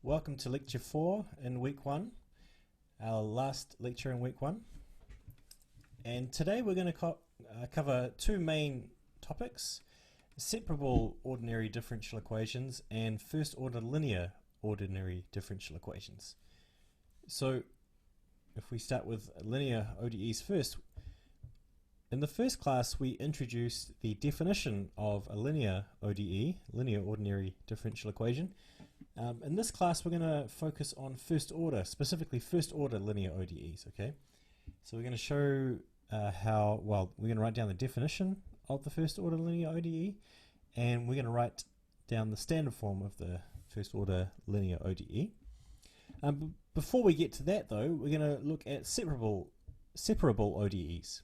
Welcome to Lecture 4 in Week 1, our last lecture in Week 1. And today we're going to cover two main topics: separable ordinary differential equations and first order linear ordinary differential equations. So if we start with linear ODEs first, in the first class we introduced the definition of a linear ODE, linear ordinary differential equation. In this class we're going to focus on first order, specifically first order linear ODEs, okay? So we're going to show we're going to write down the definition of the first order linear ODE, and we're going to write down the standard form of the first order linear ODE. Before we get to that though, we're going to look at separable ODEs.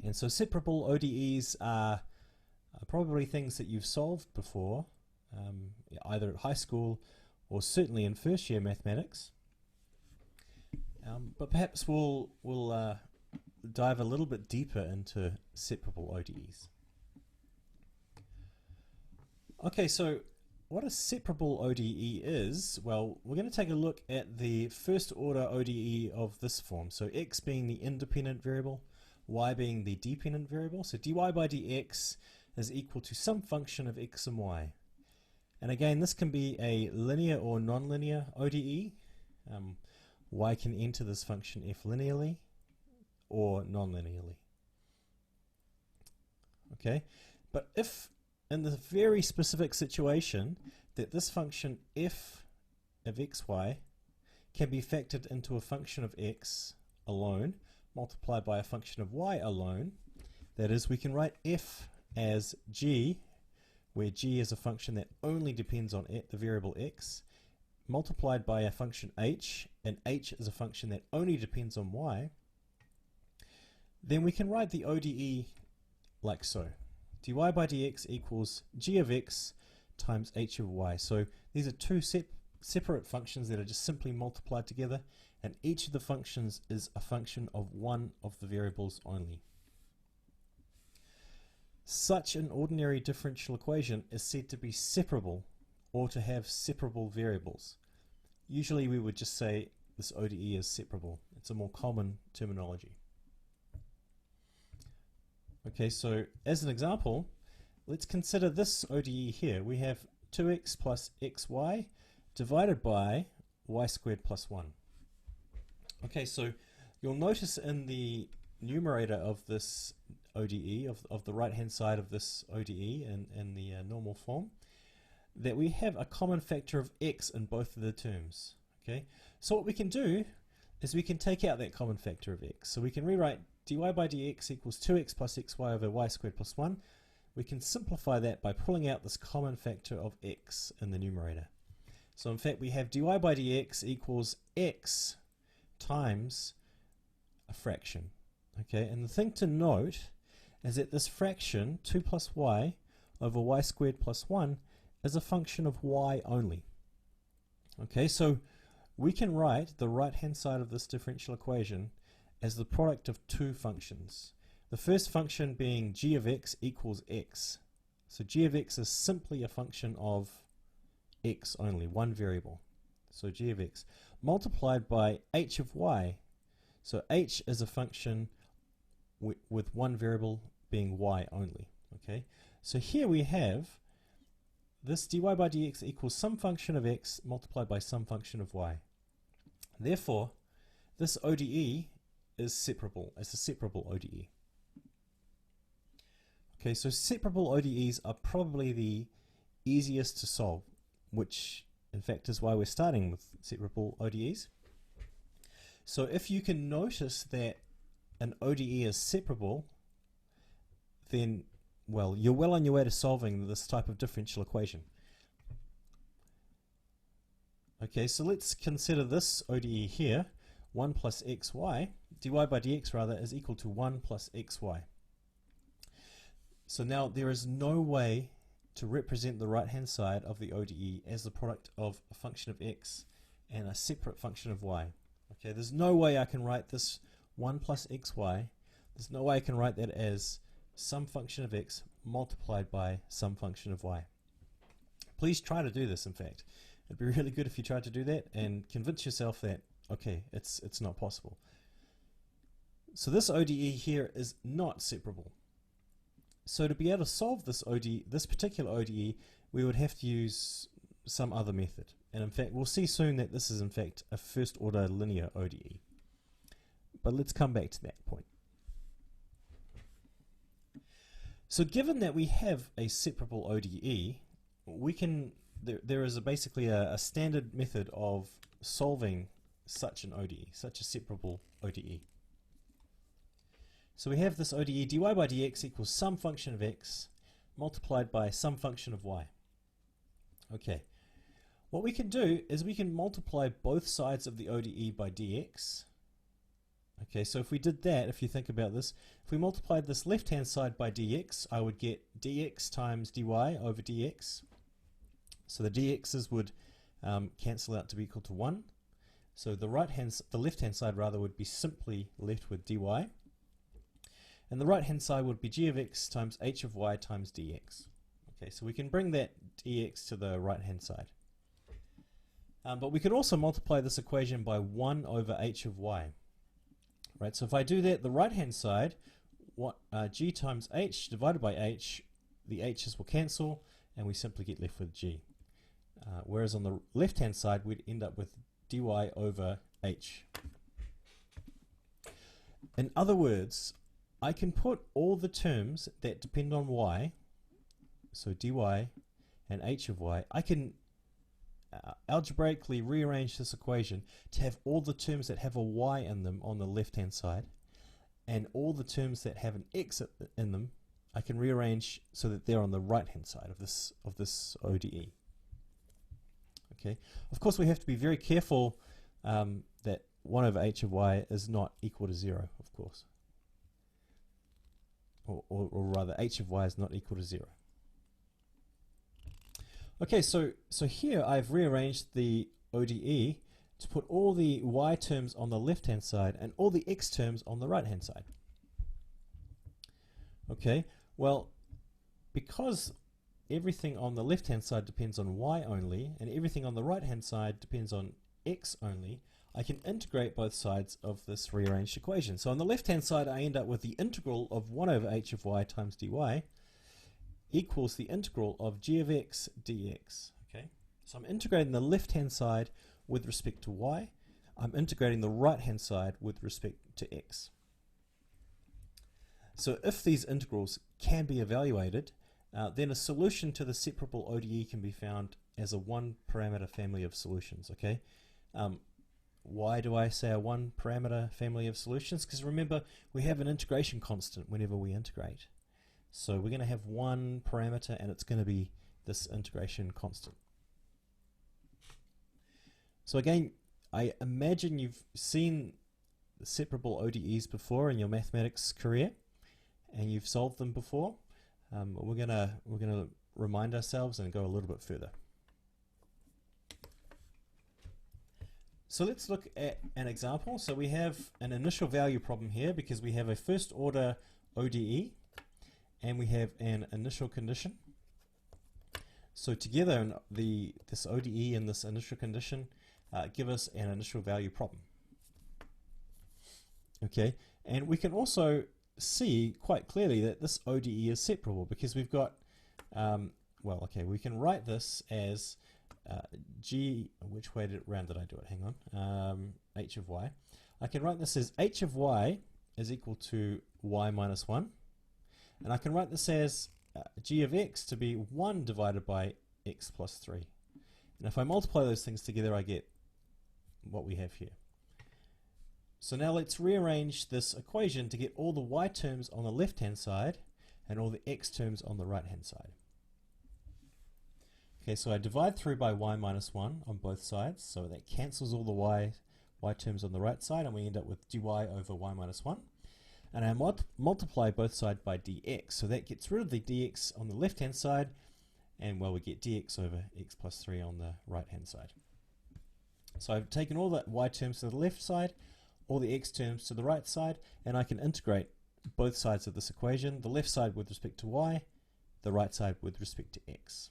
And so separable ODEs are probably things that you've solved before, either at high school or certainly in first year mathematics. But perhaps we'll dive a little bit deeper into separable ODEs. Okay, so what a separable ODE is, well, we're going to take a look at the first order ODE of this form. So x being the independent variable, y being the dependent variable. So dy by dx is equal to some function of x and y. And again, this can be a linear or nonlinear ODE. Y can enter this function f linearly or nonlinearly. Okay, but if in the very specific situation that this function f of xy can be factored into a function of x alone multiplied by a function of y alone, that is, we can write f as g, where g is a function that only depends on the variable x, multiplied by a function h, and h is a function that only depends on y, then we can write the ODE like so. dy by dx equals g of x times h of y. So these are two separate functions that are just simply multiplied together, and each of the functions is a function of one of the variables only. Such an ordinary differential equation is said to be separable or to have separable variables. Usually we would just say this ODE is separable. It's a more common terminology. Okay, so as an example, let's consider this ODE here. We have 2x plus xy divided by y squared plus 1. Okay, so you'll notice in the numerator of this ODE, of the right hand side of this ODE in the normal form, that we have a common factor of x in both of the terms. Okay, so what we can do is we can take out that common factor of x. So we can rewrite dy by dx equals 2x plus xy over y squared plus 1. We can simplify that by pulling out this common factor of x in the numerator. So in fact we have dy by dx equals x times a fraction. Okay, and the thing to note is that this fraction, 2 plus y over y squared plus 1, is a function of y only. Okay, so we can write the right hand side of this differential equation as the product of two functions. The first function being g of x equals x. So g of x is simply a function of x only, one variable. So g of x multiplied by h of y. So h is a function with one variable being y only. Okay, so here we have this dy by dx equals some function of x multiplied by some function of y. Therefore, this ODE is separable. It's a separable ODE. Okay, so separable ODEs are probably the easiest to solve, which in fact is why we're starting with separable ODEs. So if you can notice that an ODE is separable, then, well, you're well on your way to solving this type of differential equation. Okay, so let's consider this ODE here, 1 plus xy, dy by dx rather, is equal to 1 plus xy. So now there is no way to represent the right hand side of the ODE as the product of a function of x and a separate function of y. Okay, there's no way I can write this 1 plus xy, there's no way I can write that as some function of x multiplied by some function of y. Please try to do this, in fact. It'd be really good if you tried to do that and convince yourself that, okay, it's not possible. So this ODE here is not separable. So to be able to solve this particular ODE, we would have to use some other method. And in fact, we'll see soon that this is in fact a first order linear ODE. But let's come back to that point. So given that we have a separable ODE, we can there is basically a standard method of solving such an ODE, such a separable ODE. So we have this ODE, dy by dx equals some function of x multiplied by some function of y. Okay, what we can do is we can multiply both sides of the ODE by dx. Okay, so if we did that, if you think about this, if we multiplied this left-hand side by dx, I would get dx times dy over dx. So the dx's would cancel out to be equal to 1. So the left-hand side rather would be simply left with dy. And the right-hand side would be g of x times h of y times dx. Okay, so we can bring that dx to the right-hand side. But we could also multiply this equation by 1 over h of y. Right, so if I do that, the right-hand side, g times h divided by h, the h's will cancel, and we simply get left with g. Whereas on the left-hand side, we'd end up with dy over h. In other words, I can put all the terms that depend on y, so dy and h of y, I can algebraically rearrange this equation to have all the terms that have a y in them on the left-hand side, and all the terms that have an x in them, I can rearrange so that they're on the right-hand side of this ODE. Okay. Of course, we have to be very careful that 1 over h of y is not equal to 0, of course. Or rather, h of y is not equal to 0. Okay, so here I've rearranged the ODE to put all the y terms on the left-hand side and all the x terms on the right-hand side. Okay, well, because everything on the left-hand side depends on y only, and everything on the right-hand side depends on x only, I can integrate both sides of this rearranged equation. So on the left-hand side, I end up with the integral of 1 over h of y times dy equals the integral of g of x dx. Okay, so I'm integrating the left-hand side with respect to y. I'm integrating the right-hand side with respect to x. So if these integrals can be evaluated, then a solution to the separable ODE can be found as a one-parameter family of solutions. Okay, why do I say a one-parameter family of solutions? Because remember, we have an integration constant whenever we integrate. So we're going to have one parameter, and it's going to be this integration constant. So again, I imagine you've seen the separable ODEs before in your mathematics career, and you've solved them before. We're gonna remind ourselves and go a little bit further. So let's look at an example. So we have an initial value problem here because we have a first order ODE and we have an initial condition. So together this ODE and this initial condition give us an initial value problem. Okay, and we can also see quite clearly that this ODE is separable because we've got, we can write this as g, which way round did I do it? Hang on, h of y. I can write this as h of y is equal to y minus 1. And I can write this as g of x to be 1 divided by x plus 3. And if I multiply those things together, I get what we have here. So now let's rearrange this equation to get all the y terms on the left-hand side and all the x terms on the right-hand side. Okay, so I divide through by y minus 1 on both sides, so that cancels all the y terms on the right side, and we end up with dy over y minus 1. And I multiply both sides by dx, so that gets rid of the dx on the left-hand side, and we get dx over x plus 3 on the right-hand side. So I've taken all the y terms to the left side, all the x terms to the right side, and I can integrate both sides of this equation, the left side with respect to y, the right side with respect to x.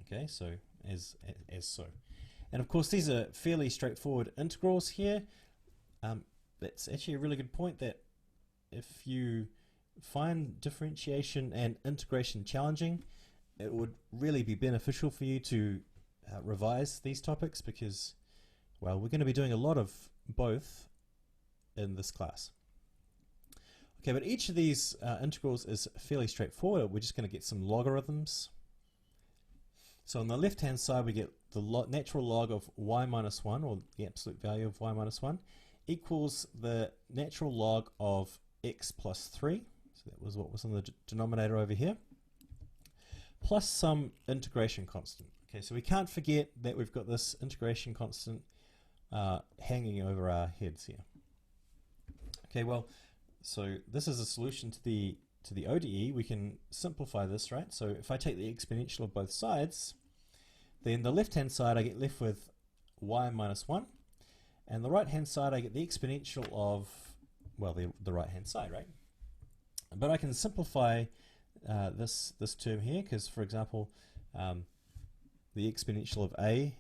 Okay, so as so. And of course these are fairly straightforward integrals here. That's actually a really good point, that if you find differentiation and integration challenging, it would really be beneficial for you to revise these topics, because, well, we're going to be doing a lot of both in this class. Okay, but each of these integrals is fairly straightforward. We're just going to get some logarithms. So on the left hand side we get the natural log of y minus 1, or the absolute value of y minus 1, equals the natural log of x plus 3. So that was what was in the denominator over here, plus some integration constant. Okay, so we can't forget that we've got this integration constant hanging over our heads here. Okay, well, so this is a solution to the ODE. We can simplify this, right? So if I take the exponential of both sides, then the left-hand side I get left with y minus 1, and the right-hand side I get the exponential of, well, the right-hand side, right? But I can simplify this term here, because, for example, the exponential of a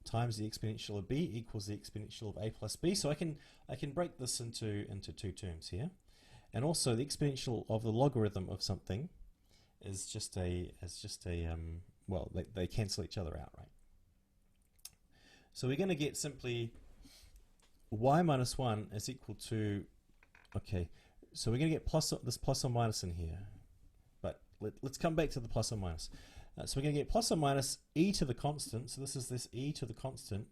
times the exponential of b equals the exponential of a plus b. So I can break this into two terms here, and also the exponential of the logarithm of something is just a well, they cancel each other out, right? So we're going to get simply y minus 1 is equal to, okay, so we're going to get this plus or minus in here, but let's come back to the plus or minus. So we're going to get plus or minus e to the constant, so this is this e to the constant,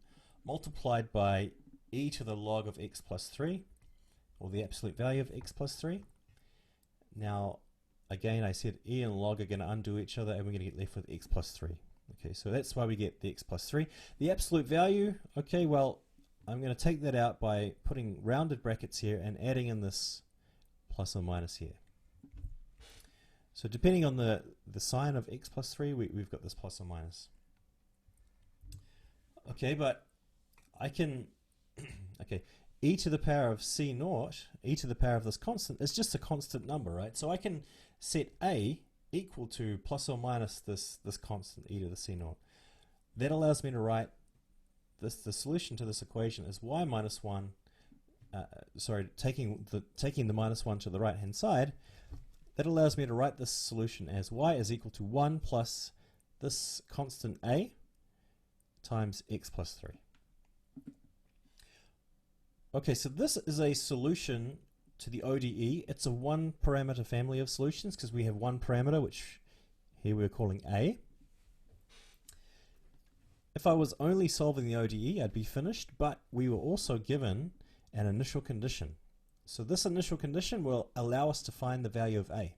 multiplied by e to the log of x plus 3, or the absolute value of x plus 3. Now, again, I said e and log are going to undo each other, and we're going to get left with x plus 3. Okay, so that's why we get the x plus 3. The absolute value, okay, well, I'm going to take that out by putting rounded brackets here and adding in this plus or minus here. So depending on the sign of x plus 3, we've got this plus or minus. Okay, but I can, okay, e to the power of c naught, e to the power of this constant, is just a constant number, right? So I can set a equal to plus or minus this constant, e to the c naught. That allows me to write the solution to this equation is y minus 1, taking the minus 1 to the right hand side. That allows me to write this solution as y is equal to 1 plus this constant a times x plus 3. Okay, so this is a solution to the ODE. It's a one parameter family of solutions, because we have one parameter, which here we're calling a. If I was only solving the ODE, I'd be finished, but we were also given an initial condition. So this initial condition will allow us to find the value of a.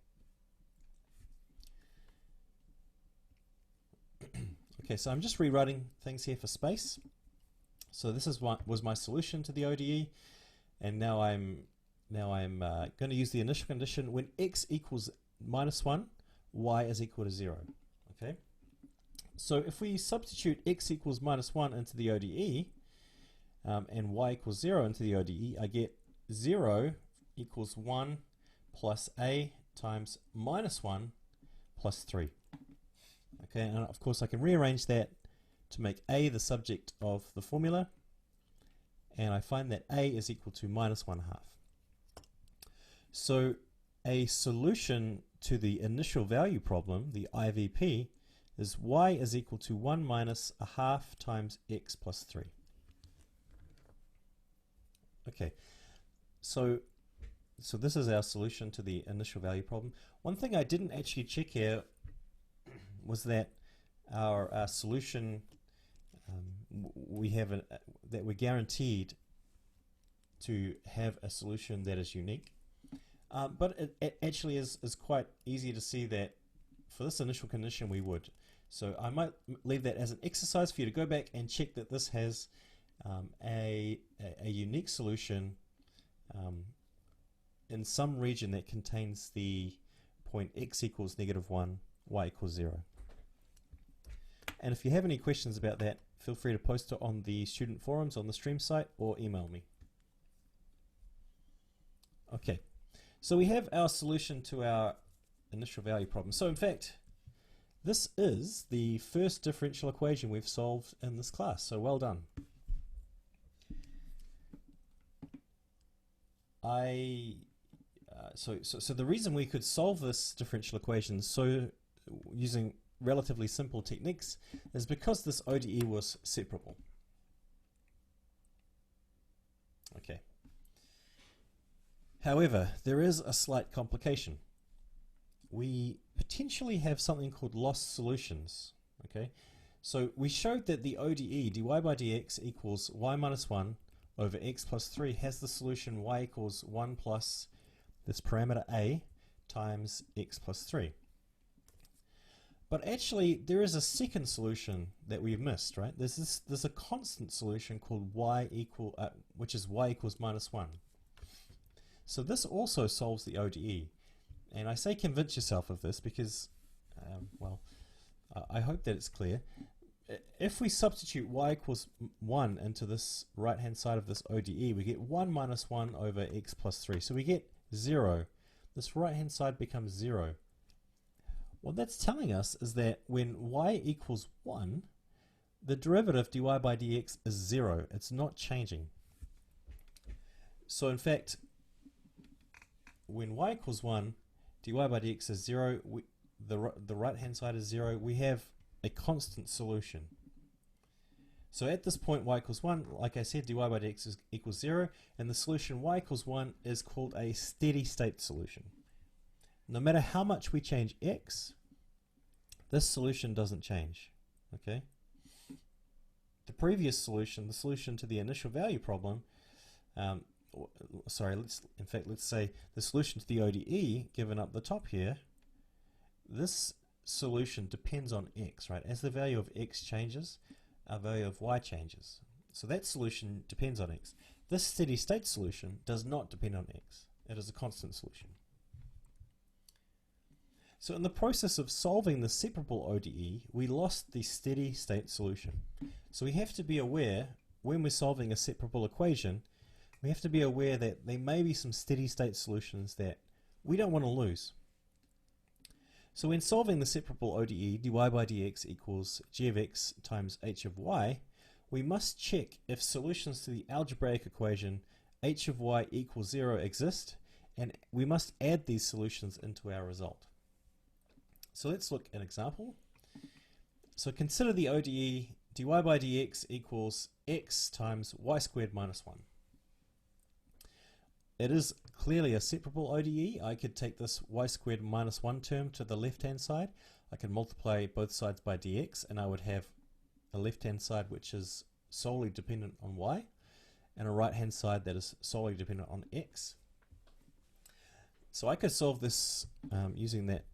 Okay, so I'm just rewriting things here for space. So this is what was my solution to the ODE, and now I'm going to use the initial condition when x equals minus 1, y is equal to 0. Okay, so if we substitute x equals minus 1 into the ODE and y equals 0 into the ODE, I get 0 equals 1 plus a times minus 1 plus 3. Okay, and of course I can rearrange that to make a the subject of the formula, and I find that a is equal to minus 1/2. So a solution to the initial value problem, the IVP, is y is equal to 1 minus 1/2 times x plus 3. Okay, so this is our solution to the initial value problem. One thing I didn't actually check here was that our solution, we have that we're guaranteed to have a solution that is unique. But it actually is quite easy to see that for this initial condition we would. So I might leave that as an exercise for you to go back and check that this has a unique solution in some region that contains the point x equals -1, y equals 0. And if you have any questions about that, feel free to post it on the student forums on the stream site or email me. Okay, so we have our solution to our initial value problem. So in fact, this is the first differential equation we've solved in this class, so well done. So the reason we could solve this differential equation using relatively simple techniques is because this ODE was separable. Okay. However, there is a slight complication. We potentially have something called lost solutions. Okay, so we showed that the ODE dy by dx equals y minus 1 over x plus 3 has the solution y equals 1 plus this parameter a times x plus 3. But actually there is a second solution that we've missed, right? There's a constant solution called which is y equals minus 1. So this also solves the ODE. And I say convince yourself of this because, I hope that it's clear. If we substitute y equals 1 into this right hand side of this ODE, we get 1 minus 1 over x plus 3. So we get 0. This right hand side becomes 0. What that's telling us is that when y equals 1, the derivative dy by dx is 0. It's not changing. So in fact, when y equals 1, dy by dx is 0, the right hand side is 0, we have a constant solution. So at this point y equals 1, like I said, dy by dx equals 0, and the solution y equals 1 is called a steady state solution. No matter how much we change x, this solution doesn't change. Okay? The previous solution, the solution to the initial value problem, let's say the solution to the ODE given up the top here, this solution depends on x, right? As the value of x changes, our value of y changes. So that solution depends on x. This steady state solution does not depend on x. It is a constant solution. So in the process of solving the separable ODE, we lost the steady state solution. So we have to be aware, when we're solving a separable equation, we have to be aware that there may be some steady state solutions that we don't want to lose. So when solving the separable ODE, dy by dx equals g of x times h of y, we must check if solutions to the algebraic equation h of y equals 0 exist, and we must add these solutions into our result. So let's look at an example. So consider the ODE dy by dx equals x times y squared minus 1. It is clearly a separable ODE. I could take this y squared minus 1 term to the left hand side. I can multiply both sides by dx, and I would have a left hand side which is solely dependent on y, and a right hand side that is solely dependent on x. So I could solve this using that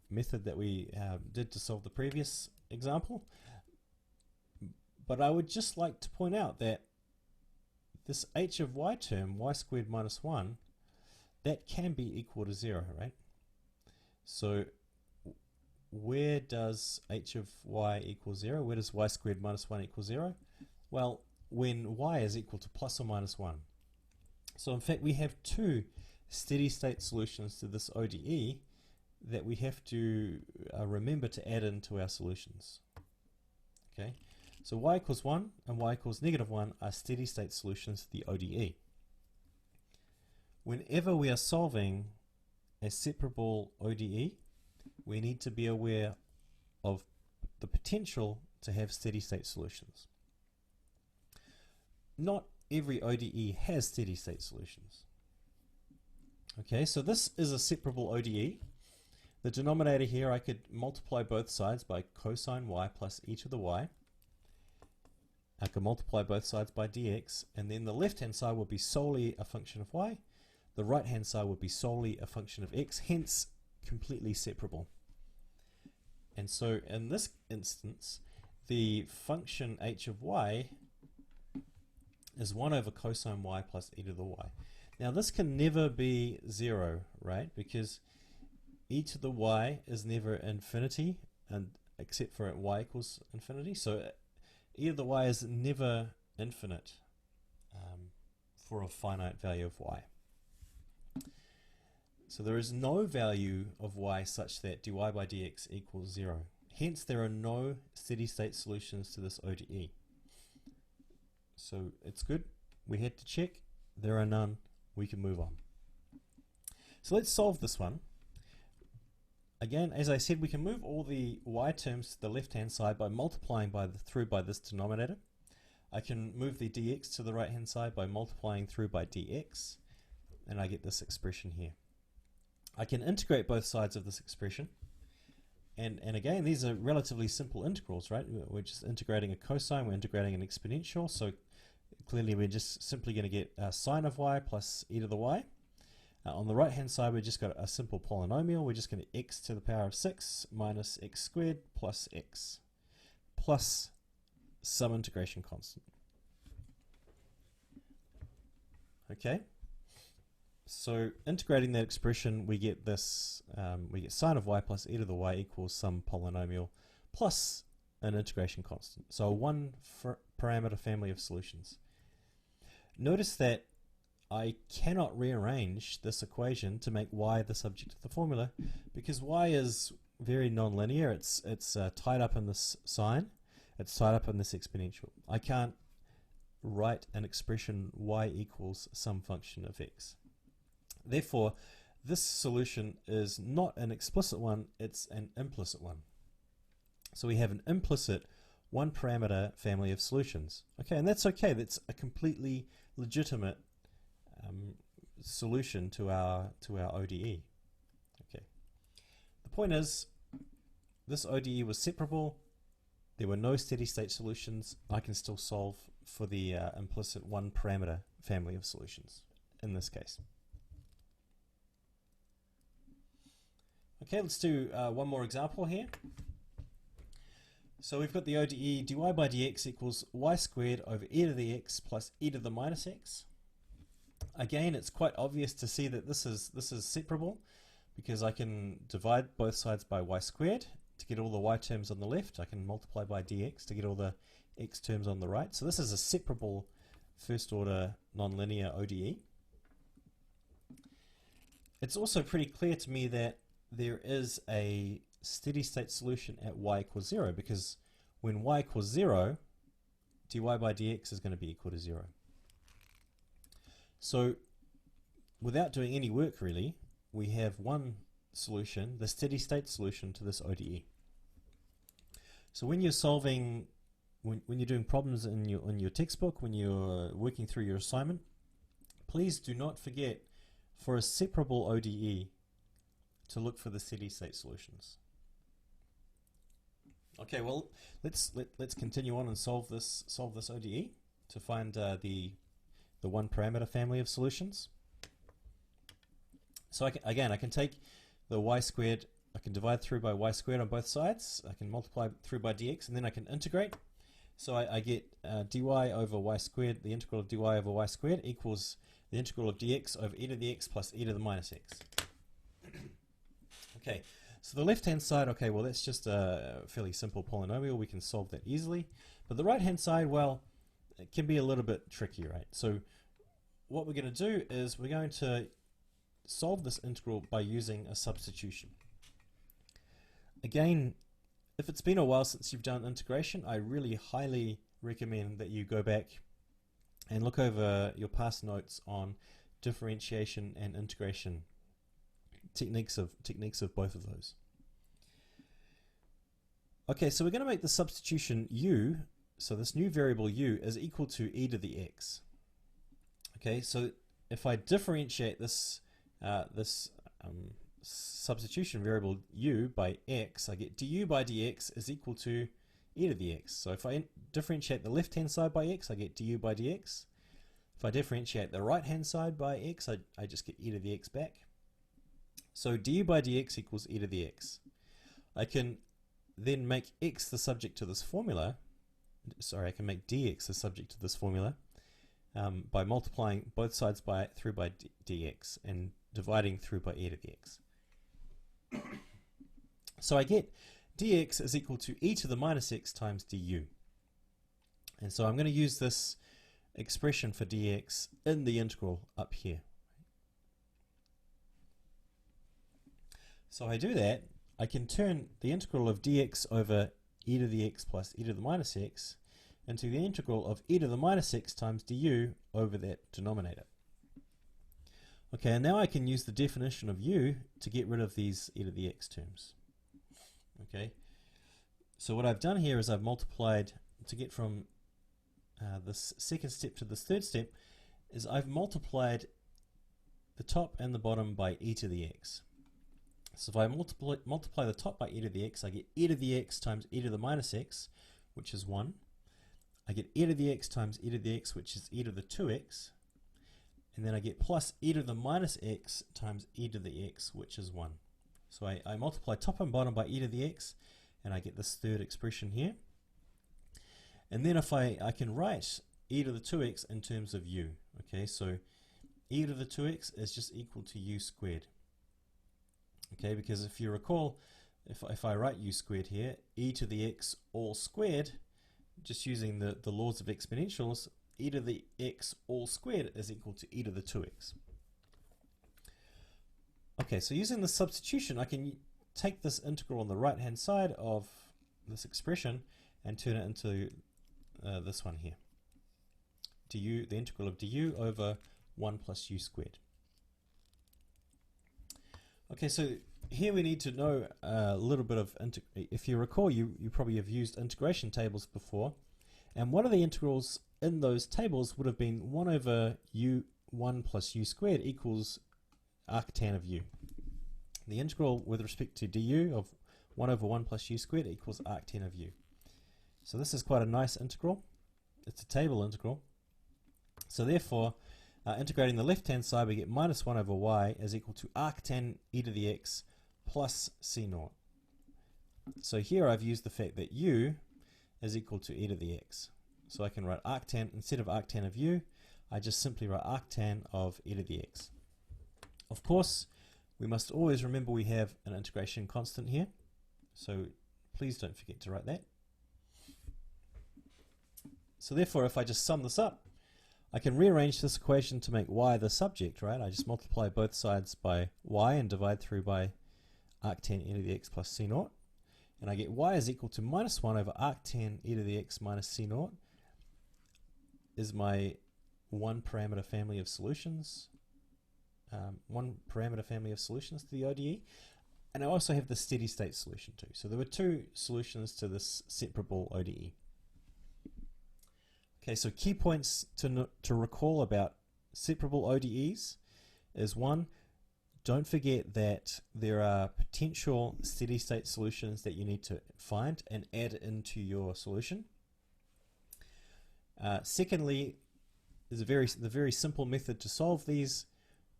method that we did to solve the previous example, but I would just like to point out that this h of y term, y squared minus 1, that can be equal to 0, right? So where does h of y equal 0? Where does y squared minus 1 equal 0? Well, when y is equal to plus or minus 1. So in fact we have two steady state solutions to this ODE that we have to remember to add into our solutions. Okay, so y equals 1 and y equals negative 1 are steady state solutions to the ODE. Whenever we are solving a separable ODE, we need to be aware of the potential to have steady state solutions. Not every ODE has steady state solutions. Okay, so this is a separable ODE. The denominator here, I could multiply both sides by cosine y plus e to the y. I could multiply both sides by dx, and then the left hand side would be solely a function of y. The right hand side would be solely a function of x, hence completely separable. And so in this instance, the function h of y is 1 over cosine y plus e to the y. Now this can never be 0, right? Because e to the y is never infinity, and except for at y equals infinity. So e to the y is never infinite for a finite value of y. So there is no value of y such that dy by dx equals 0. Hence there are no steady state solutions to this ODE. So it's good. We had to check. There are none. We can move on. So let's solve this one. Again, as I said, we can move all the y terms to the left-hand side by multiplying through by this denominator. I can move the dx to the right-hand side by multiplying through by dx, and I get this expression here. I can integrate both sides of this expression, and again, these are relatively simple integrals, right? We're just integrating a cosine, we're integrating an exponential, so clearly we're just simply going to get sine of y plus e to the y. On the right hand side, we've just got a simple polynomial. We're just going to x to the power of 6 minus x squared plus x plus some integration constant. Okay, so integrating that expression, we get this, we get sine of y plus e to the y equals some polynomial plus an integration constant. So a one parameter family of solutions. Notice that I cannot rearrange this equation to make y the subject of the formula because y is very nonlinear. It's tied up in this sign. It's tied up in this exponential. I can't write an expression y equals some function of x. Therefore, this solution is not an explicit one, it's an implicit one. So we have an implicit one parameter family of solutions. Okay, and that's okay. That's a completely legitimate solution to our ODE. Okay. The point is, this ODE was separable. There were no steady state solutions. I can still solve for the implicit one parameter family of solutions in this case. Okay, let's do one more example here. So we've got the ODE dy by dx equals y squared over e to the x plus e to the minus x. Again, it's quite obvious to see that this is separable because I can divide both sides by y squared to get all the y terms on the left. I can multiply by dx to get all the x terms on the right. So this is a separable first order nonlinear ODE. It's also pretty clear to me that there is a steady state solution at y equals 0 because when y equals 0, dy by dx is going to be equal to 0. So without doing any work really, we have one solution, the steady state solution to this ODE. So when you're solving, when you're doing problems in your textbook, when you're working through your assignment, please do not forget for a separable ODE to look for the steady state solutions. Okay, well let's continue on and solve this ODE to find the one parameter family of solutions. So I can take the y squared, I can divide through by y squared on both sides, I can multiply through by dx, and then I can integrate. So I get dy over y squared, the integral of dy over y squared equals the integral of dx over e to the x plus e to the minus x. Okay, so the left-hand side, okay, well that's just a fairly simple polynomial. We can solve that easily. But the right-hand side, well, it can be a little bit tricky, right? So what we're going to do is we're going to solve this integral by using a substitution. Again, if it's been a while since you've done integration, I really highly recommend that you go back and look over your past notes on differentiation and integration techniques of both of those. Okay, so we're going to make the substitution u, so this new variable u is equal to e to the x. Okay, so if I differentiate this substitution variable u by x, I get du by dx is equal to e to the x. So if I differentiate the left hand side by x, I get du by dx. If I differentiate the right hand side by x, I just get e to the x back. So du by dx equals e to the x. I can then make x the subject to this formula. Sorry, I can make dx the subject to this formula by multiplying both sides through by dx and dividing through by e to the x. So I get dx is equal to e to the minus x times du. And so I'm going to use this expression for dx in the integral up here. So I do that, I can turn the integral of dx over e to the x plus e to the minus x into the integral of e to the minus x times du over that denominator. Okay, and now I can use the definition of u to get rid of these e to the x terms. Okay, so what I've done here is I've multiplied to get from this second step to this third step, is I've multiplied the top and the bottom by e to the x. So if I multiply the top by e to the x, I get e to the x times e to the minus x, which is 1. I get e to the x times e to the x, which is e to the 2x. And then I get plus e to the minus x times e to the x, which is 1. So I multiply top and bottom by e to the x, and I get this third expression here. And then if I can write e to the 2x in terms of u. Okay, so e to the 2x is just equal to u squared. Okay, because if you recall, if I write u squared here, e to the x all squared, just using the laws of exponentials, e to the x all squared is equal to e to the 2x. Okay, so using the substitution, I can take this integral on the right hand side of this expression and turn it into this one here. Du, the integral of du over 1 plus u squared. Okay, so here we need to know a little bit of, if you recall, you probably have used integration tables before, and one of the integrals in those tables would have been 1 over u1 plus u squared equals arctan of u. The integral with respect to du of 1 over 1 plus u squared equals arctan of u. So this is quite a nice integral. It's a table integral. So therefore, integrating the left-hand side, we get minus 1 over y is equal to arctan e to the x plus c naught. So here I've used the fact that u is equal to e to the x. So I can write arctan, instead of arctan of u, I just simply write arctan of e to the x. Of course, we must always remember we have an integration constant here. So please don't forget to write that. So therefore, if I just sum this up, I can rearrange this equation to make y the subject, right? I just multiply both sides by y and divide through by arctan e to the x plus c naught. And I get y is equal to minus 1 over arctan e to the x minus c naught is my one parameter family of solutions. One parameter family of solutions to the ODE. And I also have the steady state solution too. So there were two solutions to this separable ODE. Okay, so key points to recall about separable ODEs is 1, don't forget that there are potential steady state solutions that you need to find and add into your solution. Secondly, the very simple method to solve these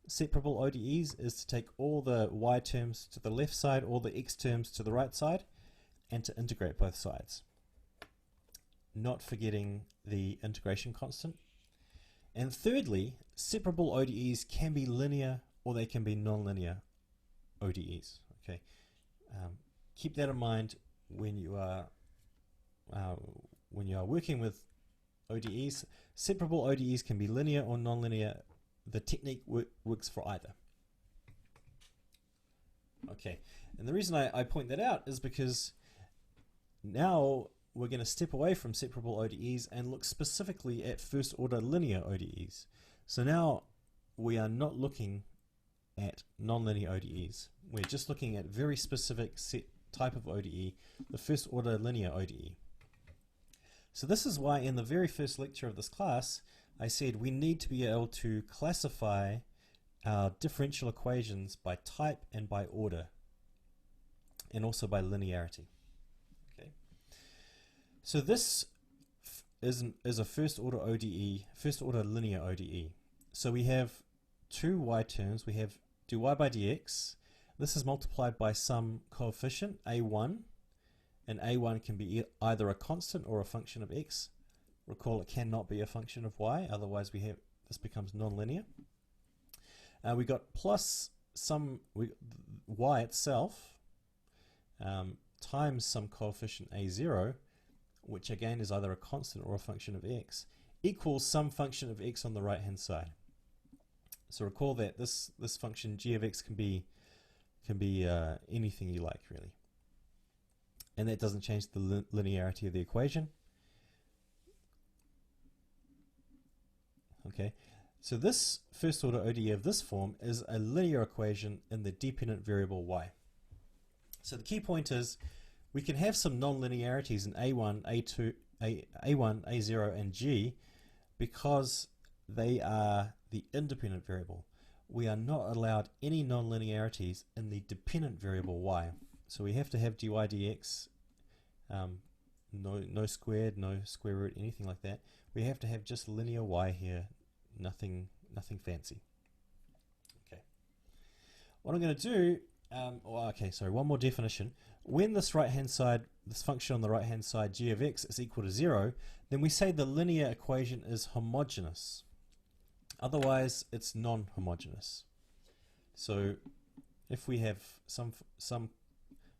separable ODEs is to take all the y terms to the left side, all the x terms to the right side, and to integrate both sides. Not forgetting the integration constant. And thirdly, separable ODEs can be linear or they can be nonlinear ODEs. Okay, keep that in mind when you are working with ODEs. Separable ODEs can be linear or nonlinear. The technique works for either. Okay, and the reason I point that out is because now we're going to step away from separable ODEs and look specifically at first order linear ODEs. So now we are not looking at nonlinear ODEs. We're just looking at very specific set type of ODE, the first order linear ODE. So this is why in the very first lecture of this class I said we need to be able to classify our differential equations by type and by order, and also by linearity. So this is a first order ODE, first order linear ODE. So we have two y terms. We have dy by dx. This is multiplied by some coefficient, a1, and a1 can be either a constant or a function of x. Recall it cannot be a function of y, otherwise this becomes nonlinear. We got plus some y itself times some coefficient a0, which again is either a constant or a function of x, equals some function of x on the right hand side. So recall that this function g of x can be anything you like, really. And that doesn't change the linearity of the equation. Okay, so this first order ODE of this form is a linear equation in the dependent variable y. So the key point is we can have some non-linearities in A1, A2, A1, A0 and G because they are the independent variable. We are not allowed any non-linearities in the dependent variable y. So we have to have dy dx, no squared, no square root, anything like that. We have to have just linear y here, nothing fancy. Okay. What I'm going to do, one more definition. When this this function on the right hand side, g of x, is equal to 0, then we say the linear equation is homogeneous. Otherwise, it's non-homogeneous. So if we have some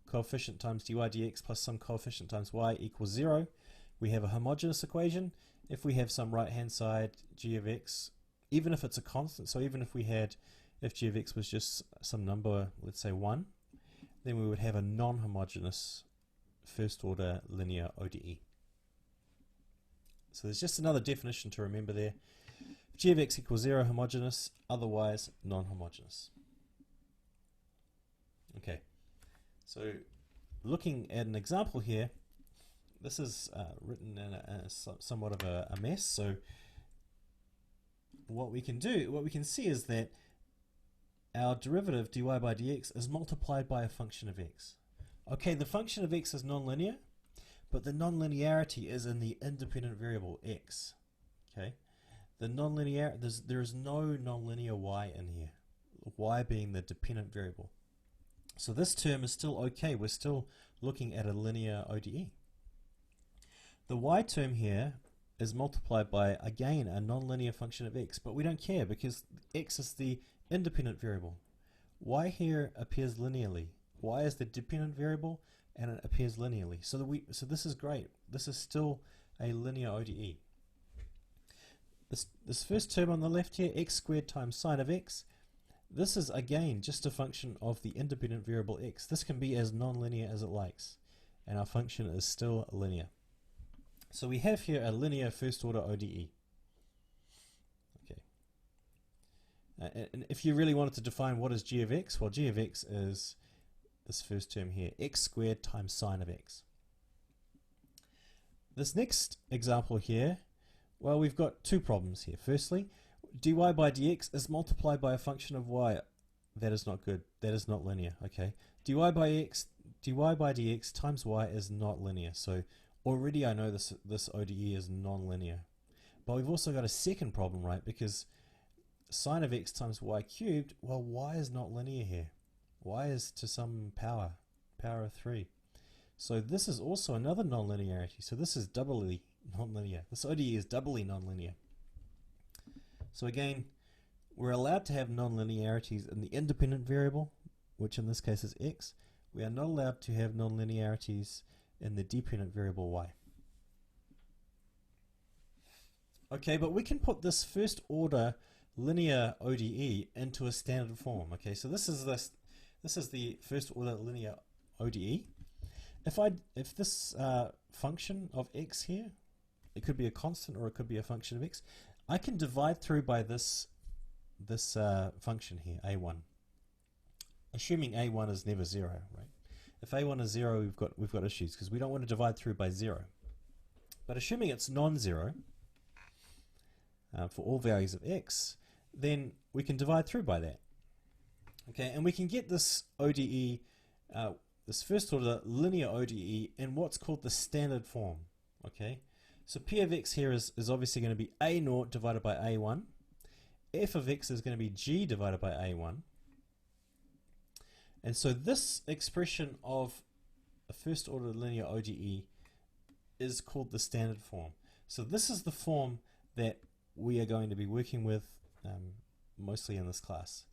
coefficient times dy dx plus some coefficient times y equals 0, we have a homogeneous equation. If we have some right hand side g of x, even if it's a constant, so even if g of x was just some number, let's say 1, then we would have a non-homogeneous first order linear ODE. So there's just another definition to remember there. G of x equals 0, homogeneous, otherwise non-homogeneous. Okay, so looking at an example here, this is written in somewhat of a mess. So what we can see is that our derivative dy by dx is multiplied by a function of x. Okay, the function of x is nonlinear, but the nonlinearity is in the independent variable x. Okay, there is no nonlinear y in here, y being the dependent variable. So this term is still okay. We're still looking at a linear ODE. The y term here is multiplied by, again, a nonlinear function of x, but we don't care because x is the independent variable. Y here appears linearly. Y is the dependent variable and it appears linearly. So this is great. This is still a linear ODE. This first term on the left here, x squared times sine of x, this is again just a function of the independent variable x. This can be as nonlinear as it likes, and our function is still linear. So we have here a linear first order ODE. Okay. And if you really wanted to define what is g of x, well, g of x is this first term here, x squared times sine of x. This next example here, well, we've got two problems here. Firstly, dy by dx is multiplied by a function of y. That is not good. That is not linear. Okay, dy by dx times y is not linear. So already I know this ODE is non-linear. But we've also got a second problem, right? Because sine of x times y cubed, well, y is not linear here. Y is to some power of 3. So this is also another non-linearity. So this is doubly non-linear. This ODE is doubly non-linear. So again, we're allowed to have non-linearities in the independent variable, which in this case is x. We are not allowed to have non-linearities in the dependent variable y. Okay, but we can put this first order linear ODE into a standard form. Okay, so this is the first order linear ODE. If this function of x here, it could be a constant or it could be a function of x, I can divide through by this function here, a1, assuming a1 is never 0, right? If a1 is 0, we've got issues because we don't want to divide through by 0. But assuming it's non-zero for all values of x, then we can divide through by that. Okay, and we can get this ODE, this first order linear ODE, in what's called the standard form. Okay, so p of x here is obviously going to be a0 divided by a1. F of x is going to be g divided by a1. And so this expression of a first order linear ODE is called the standard form. So this is the form that we are going to be working with mostly in this class.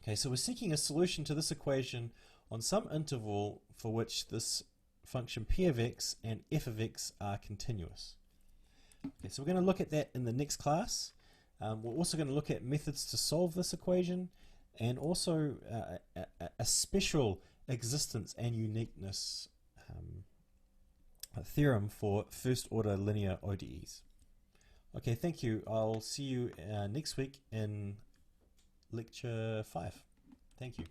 Okay, so we're seeking a solution to this equation on some interval for which this function p of x and f of x are continuous. Okay, so we're going to look at that in the next class. We're also going to look at methods to solve this equation, and also a special existence and uniqueness theorem for first order linear ODEs. Okay, thank you. I'll see you next week in lecture 5. Thank you.